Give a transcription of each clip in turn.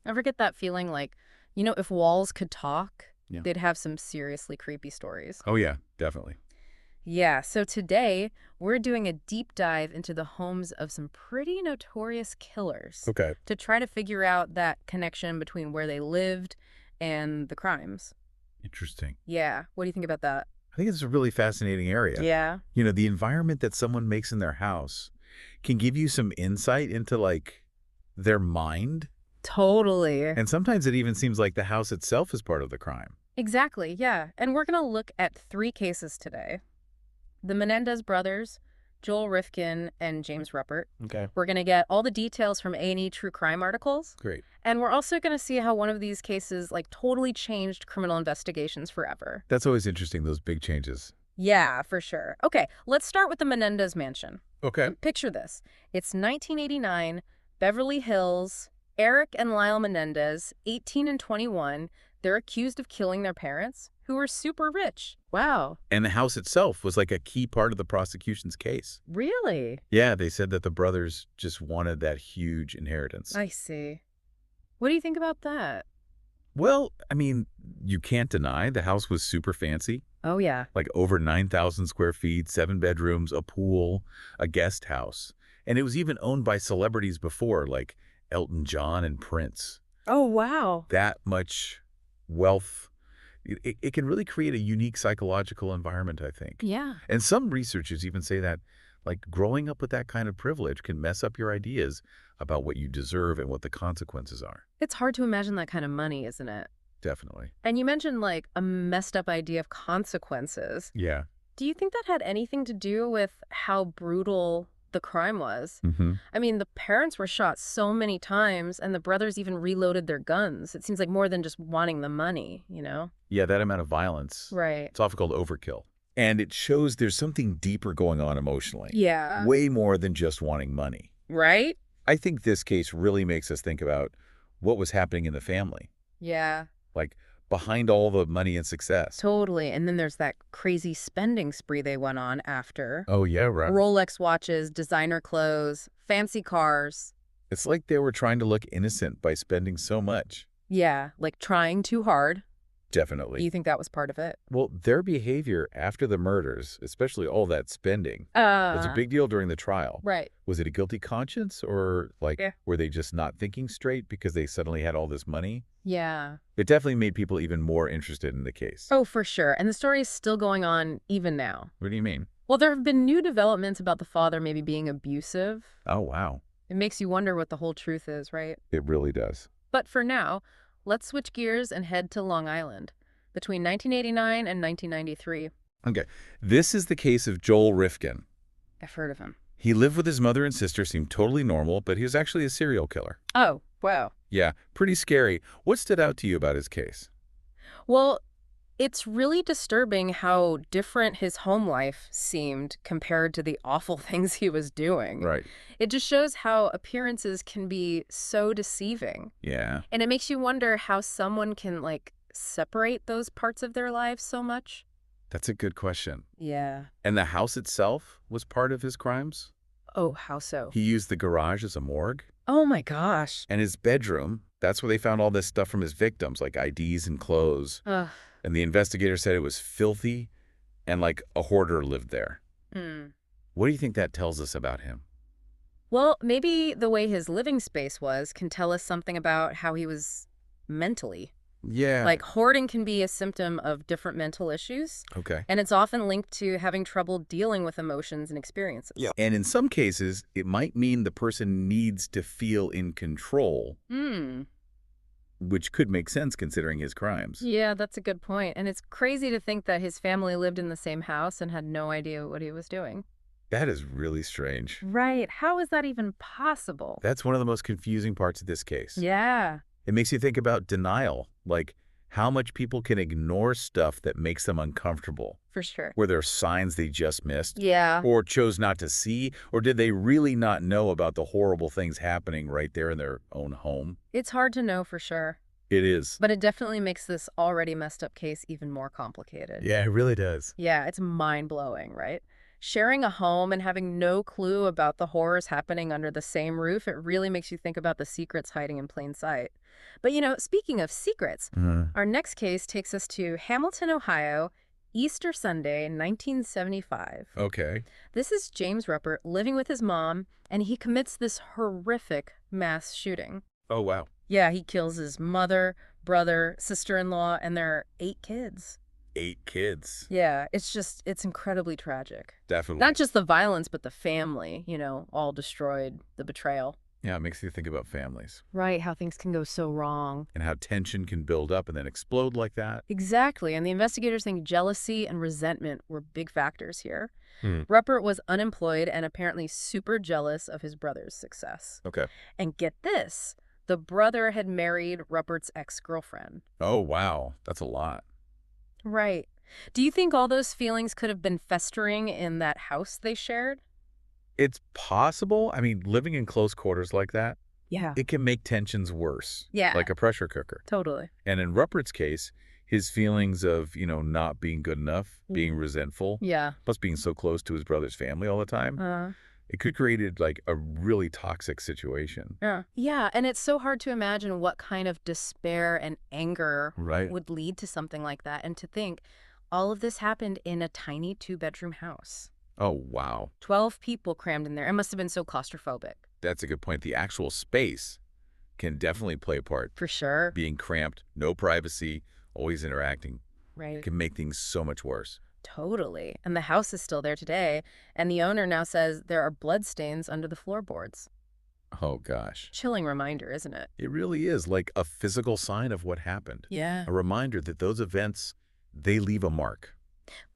Ever get that feeling like, if walls could talk, Yeah. they'd have some seriously creepy stories? Oh, yeah, definitely. Yeah, so today we're doing a deep dive into the homes of some pretty notorious killers Okay. to try to figure out that connection between where they lived and the crimes. Interesting. Yeah, what do you think about that? I think it's a really fascinating area. Yeah, The environment that someone makes in their house can give you some insight into, like, their mind. totally. And sometimes it even seems like the house itself is part of the crime. Exactly, yeah. And we're going to look at three cases today. The Menendez brothers, Joel Rifkin and James Ruppert. Okay. We're going to get all the details from A&E True Crime articles. Great. And we're also going to see how one of these cases totally changed criminal investigations forever. That's always interesting, those big changes. Yeah, for sure. Okay, let's start with the Menendez mansion. Okay. Picture this. It's 1989, Beverly Hills. Eric and Lyle Menendez, 18 and 21, they're accused of killing their parents, who were super rich. Wow. And the house itself was like a key part of the prosecution's case. Really? Yeah, they said that the brothers just wanted that huge inheritance. I see. What do you think about that? Well, I mean, you can't deny the house was super fancy. Oh, yeah. Like over 9,000 square feet, 7 bedrooms, a pool, a guest house. And it was even owned by celebrities before, like Elton John and Prince. Oh, wow. That much wealth, it can really create a unique psychological environment, I think. Yeah. And some researchers even say that, like, growing up with that kind of privilege can mess up your ideas about what you deserve and what the consequences are. It's hard to imagine that kind of money, isn't it? Definitely. And you mentioned, a messed up idea of consequences. Yeah. Do you think that had anything to do with how brutal the crime was? Mm-hmm. I mean, the parents were shot so many times, and the brothers even reloaded their guns. It seems like more than just wanting the money. Yeah, that amount of violence. Right. It's often called overkill. And it shows there's something deeper going on emotionally. Yeah. Way more than just wanting money. Right? I think this case really makes us think about what was happening in the family. Yeah, Like, behind all the money and success. totally. And then there's that crazy spending spree they went on after. Oh, yeah, right. Rolex watches, designer clothes, fancy cars. It's like they were trying to look innocent by spending so much. Yeah, trying too hard. Definitely. You think that was part of it? Well, their behavior after the murders, especially all that spending, was a big deal during the trial. Right. Was it a guilty conscience, or Yeah. were they just not thinking straight because they suddenly had all this money? Yeah. It definitely made people even more interested in the case. Oh, for sure. And the story is still going on even now. What do you mean? Well, there have been new developments about the father maybe being abusive. Oh, wow. It makes you wonder what the whole truth is, right? It really does. But for now, let's switch gears and head to Long Island between 1989 and 1993. Okay. This is the case of Joel Rifkin. I've heard of him. He lived with his mother and sister, seemed totally normal, but he was actually a serial killer. Oh, wow. Yeah, pretty scary. What stood out to you about his case? Well, it's really disturbing how different his home life seemed compared to the awful things he was doing. Right. It just shows how appearances can be so deceiving. Yeah. And it makes you wonder how someone can, separate those parts of their lives so much. That's a good question. Yeah. And the house itself was part of his crimes? Oh, how so? He used the garage as a morgue? Oh, my gosh. And his bedroom, that's where they found all this stuff from his victims, like IDs and clothes. Ugh. And the investigator said it was filthy and like a hoarder lived there. Hmm. What do you think that tells us about him? Well, maybe the way his living space was can tell us something about how he was mentally. Yeah. Hoarding can be a symptom of different mental issues, Okay. and it's often linked to having trouble dealing with emotions and experiences. Yeah. And in some cases, it might mean the person needs to feel in control, Hmm. which could make sense considering his crimes. Yeah, that's a good point. And it's crazy to think that his family lived in the same house and had no idea what he was doing. That is really strange. Right. How is that even possible? That's one of the most confusing parts of this case. Yeah, It makes you think about denial, like how much people can ignore stuff that makes them uncomfortable. for sure. Were there signs they just missed? Yeah. Or chose not to see? Or did they really not know about the horrible things happening right there in their own home? It's hard to know for sure, It is. but it definitely makes this already messed up case even more complicated. Yeah, it really does. Yeah, it's mind-blowing, right? Sharing a home and having no clue about the horrors happening under the same roof, it really makes you think about the secrets hiding in plain sight. But speaking of secrets, our next case takes us to Hamilton, Ohio, Easter Sunday, 1975. Okay. This is James Ruppert living with his mom, and he commits this horrific mass shooting. Oh, wow. Yeah, he kills his mother, brother, sister-in-law, and their 8 kids. 8 kids. Yeah, it's incredibly tragic. Definitely. Not just the violence, but the family, all destroyed, the betrayal. Yeah, it makes you think about families Right, how things can go so wrong. and how tension can build up and then explode like that. Exactly, and the investigators think jealousy and resentment were big factors here. Hmm. Ruppert was unemployed and apparently super jealous of his brother's success. Okay. And get this, the brother had married Ruppert's ex-girlfriend. Oh, wow. That's a lot. Right. Do you think all those feelings could have been festering in that house they shared? It's possible. I mean, living in close quarters like that, Yeah. it can make tensions worse. Yeah. Like a pressure cooker. Totally. And in Ruppert's case, his feelings of, not being good enough, being resentful, Yeah. plus being so close to his brother's family all the time, it could create like a really toxic situation. Yeah, and it's so hard to imagine what kind of despair and anger Right. would lead to something like that. And to think all of this happened in a tiny 2-bedroom house. Oh, wow. 12 people crammed in there. It must have been so claustrophobic. That's a good point. The actual space can definitely play a part. For sure. Being cramped, no privacy, always interacting, Right. can make things so much worse. Totally. And the house is still there today. And the owner now says there are bloodstains under the floorboards. Oh, gosh. Chilling reminder, isn't it? It really is like a physical sign of what happened. Yeah. A reminder that those events, they leave a mark.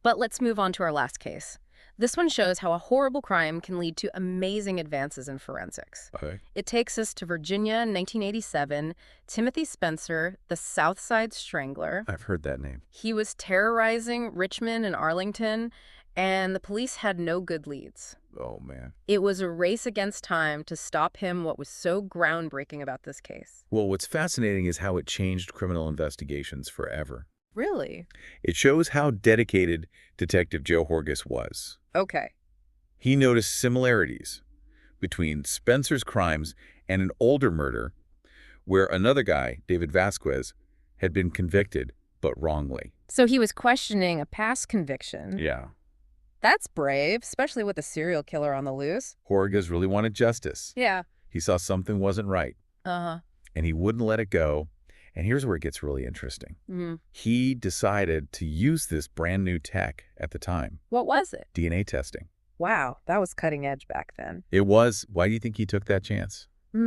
But let's move on to our last case. This one shows how a horrible crime can lead to amazing advances in forensics. Okay. It takes us to Virginia in 1987. Timothy Spencer, the Southside Strangler. I've heard that name. He was terrorizing Richmond and Arlington, and the police had no good leads. Oh, man. It was a race against time to stop him. What was so groundbreaking about this case? Well, what's fascinating is how it changed criminal investigations forever. Really? It shows how dedicated Detective Joe Horgus was. Okay. He noticed similarities between Spencer's crimes and an older murder where another guy, David Vasquez, had been convicted, but wrongly. So he was questioning a past conviction. Yeah. That's brave, especially with a serial killer on the loose. Horgus really wanted justice. Yeah. He saw something wasn't right, Uh-huh. and he wouldn't let it go. And here's where it gets really interesting. Mm. He decided to use this brand new tech at the time, What was it? DNA testing. Wow, that was cutting edge back then. It was. Why do you think he took that chance? I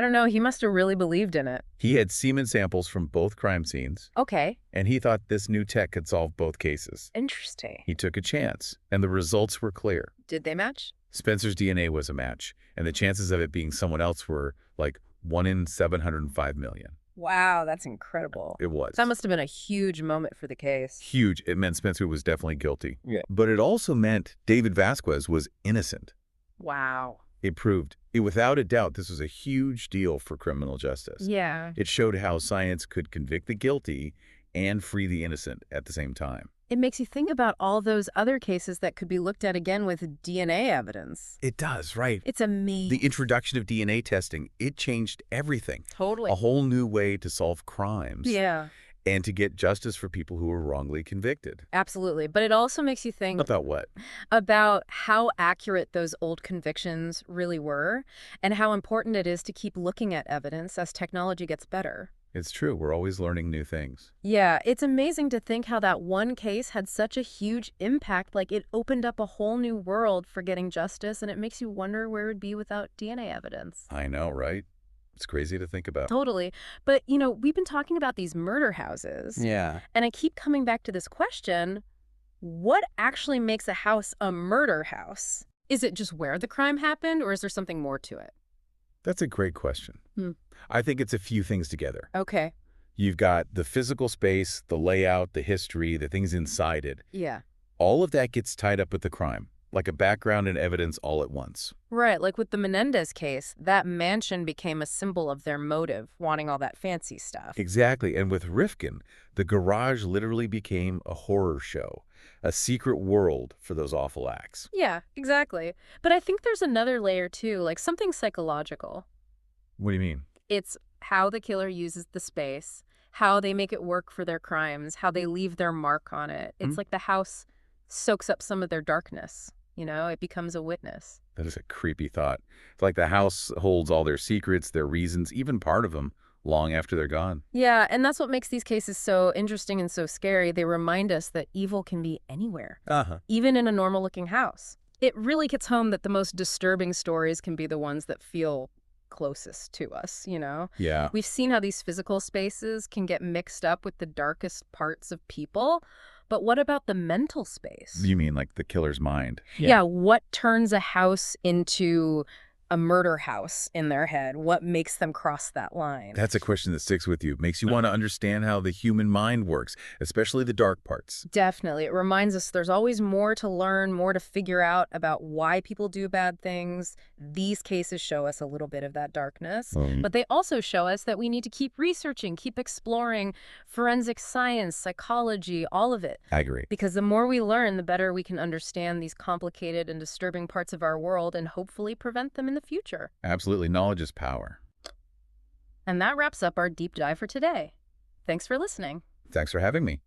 don't know. He must have really believed in it. He had semen samples from both crime scenes, Okay. and he thought this new tech could solve both cases. Interesting. He took a chance, and the results were clear. Did they match? Spencer's DNA was a match, and the chances of it being someone else were like 1 in 705 million. Wow, that's incredible. It was. That must have been a huge moment for the case. Huge. It meant Spencer was definitely guilty. Yeah. But it also meant David Vasquez was innocent. Wow. It proved, without a doubt, this was a huge deal for criminal justice. Yeah. It showed how science could convict the guilty and free the innocent at the same time. It makes you think about all those other cases that could be looked at again with DNA evidence. It does, right? It's amazing. The introduction of DNA testing, it changed everything. Totally. A whole new way to solve crimes. Yeah. And to get justice for people who were wrongly convicted. Absolutely. But it also makes you think About what? about how accurate those old convictions really were and how important it is to keep looking at evidence as technology gets better. It's true. We're always learning new things. Yeah, it's amazing to think how that one case had such a huge impact. Like, it opened up a whole new world for getting justice, and it makes you wonder where it would be without DNA evidence. I know, right? It's crazy to think about. Totally. But, we've been talking about these murder houses. Yeah. And I keep coming back to this question, what actually makes a house a murder house? Is it just where the crime happened, or is there something more to it? That's a great question. I think it's a few things together. Okay. You've got the physical space, the layout, the history, the things inside it. Yeah. All of that gets tied up with the crime. like a background and evidence all at once. Right, like with the Menendez case, that mansion became a symbol of their motive, wanting all that fancy stuff. Exactly. And with Rifkin, the garage literally became a horror show, a secret world for those awful acts. Yeah, exactly. But I think there's another layer too, like something psychological. What do you mean? It's how the killer uses the space, how they make it work for their crimes, how they leave their mark on it. Hmm? It's like the house soaks up some of their darkness. It becomes a witness. That is a creepy thought. It's like the house holds all their secrets, their reasons, even part of them, long after they're gone. Yeah, and that's what makes these cases so interesting and so scary. They remind us that evil can be anywhere, Uh-huh. even in a normal-looking house. It really hits home that the most disturbing stories can be the ones that feel closest to us. Yeah. We've seen how these physical spaces can get mixed up with the darkest parts of people, but what about the mental space? You mean like the killer's mind? Yeah, what turns a house into a murder house in their head? What makes them cross that line? That's a question that sticks with you. Makes you want to understand how the human mind works, especially the dark parts. Definitely. It reminds us there's always more to learn, more to figure out about why people do bad things. These cases show us a little bit of that darkness, but they also show us that we need to keep researching, keep exploring forensic science, psychology, all of it. I agree. Because the more we learn, the better we can understand these complicated and disturbing parts of our world and hopefully prevent them in the future. Absolutely. Knowledge is power. And that wraps up our deep dive for today. Thanks for listening. Thanks for having me.